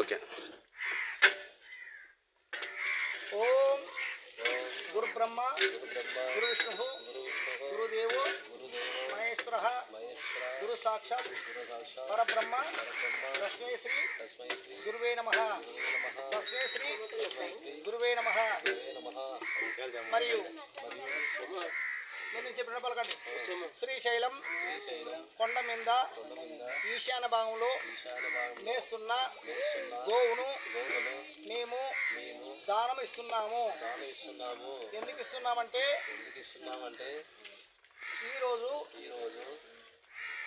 Okay. ఓం గురు బ్రహ్మ గురు విష్ణు గురుదేవో మహేశ్వర గురు సాక్షాత్ పరబ్రహ్మ తస్మై శ్రీ గురువే నమః. తస్మై శ్రీ గురువే నమః. మరియు నేను చెప్పిన పలకండి. శ్రీశైలం కొండ మీద ఈశాన్య భాగంలో మేస్తున్న గోవును మేము దానం ఇస్తున్నాము. ఎందుకు ఇస్తున్నామంటే ఈరోజు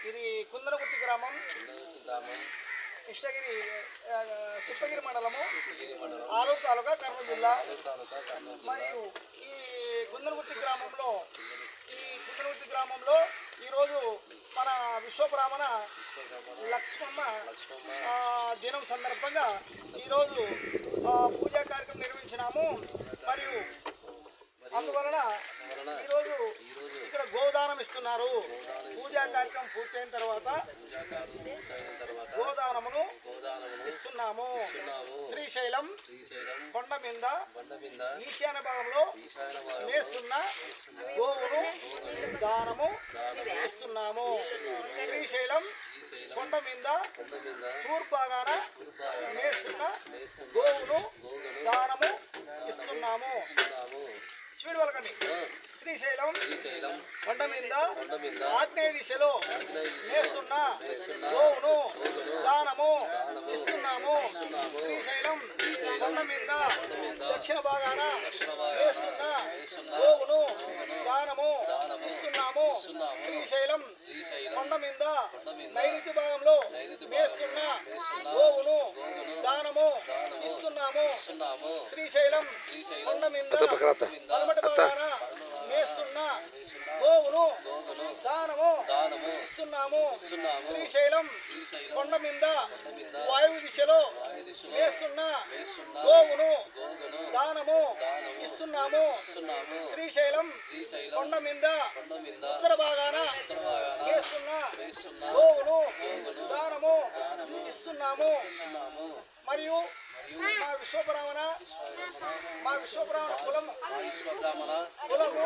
ఇది కుందనగుర్తి గ్రామం, కృష్ణగిరి సుప్పగిరి మండలము, ఆలూరు తాలూకా, కర్నూలు జిల్లా. మరియు ఈ కుందనగుర్తి గ్రామంలో ఈరోజు మన విశ్వబ్రాహ్మణ లక్ష్మమ్మ దినం సందర్భంగా ఈరోజు పూజా కార్యక్రమం నిర్వహించినాము. మరియు అందువలన ఈరోజు ఇక్కడ గోదానం ఇస్తున్నారు. పూజా కార్యక్రమం పూర్తయిన తర్వాత గోదానమును ఇస్తున్నాము. శ్రీశైలం కొండ మీద ఈశాన్య భాగంలో మేస్తున్న గోవును దానము ఇస్తున్నాము. శ్రీశైలం కొండ మీద తూర్పు భాగాన మేస్తున్న గోవును దానము ఇస్తున్నాము. స్పీడ్ వాళ్ళకండి. శ్రీశైలం కొండ మీద ఆగ్నేయ దిశలో మేస్తున్న గోవును దానము ఇస్తున్నాము. శ్రీశైలం కొండ మీద దక్షిణ భాగాన మేస్తున్న గోవును దానము ఇస్తున్నాము. శ్రీశైలం కొండ మీద నైరుతి భాగంలో మేస్తున్న గోవును దానము ఇస్తున్నాము. శ్రీశైలం కొండ మీద పలమటి భాగాన మేస్తున్న గోవును దానము ఇస్తున్నాము. శ్రీశైలం కొండ మీద వాయువు దిశలో మేస్తున్న గోవును దానము ఇస్తున్నాము. శ్రీశైలం కొండ మీద ఉత్తర భాగాన మేస్తున్న గోవును దానము ఇస్తున్నాము. మరియు మా విశ్వబ్రాహ్మణ కులము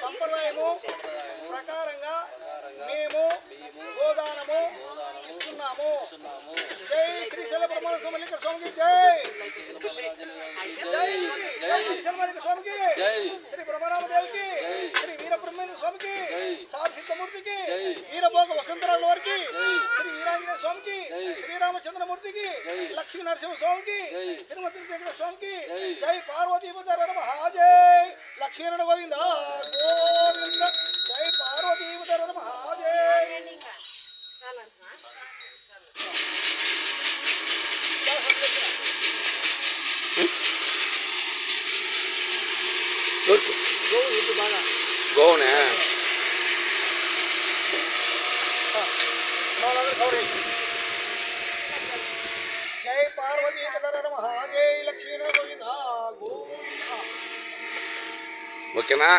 సంప్రదాయము ప్రకారంగా మేము గోదానము ఇస్తున్నాము. జై శ్రీశైల బ్రహ్మణ సోమలింగ స్వామికి జై. జై శ్రీశైల స్వామికి, శ్రీ బ్రహ్మరామదేవికి, శ్రీ వీరబ్రహ్మేంద్ర స్వామికి, సార్ సిద్ధమూర్తికి, వీరభోగ వసంతరాల వారికి, శ్రీ వీరాంజనేయ స్వామికి, శ్రీరామచంద్రమూర్తికి, లక్ష్మీ నరసింహ స్వామికి, తిరుమతి వెంకట స్వామికి, జై పార్వతీపతి మహాజై. లక్ష్మీనారాయణ గోవింద గోవింద. జై పార్వతీపతి మహాజై. గోవునే జై పార్వతీపతి మహాజై. లక్ష్మీనారాయణ గోవింద గోవింద. ఓకేనా?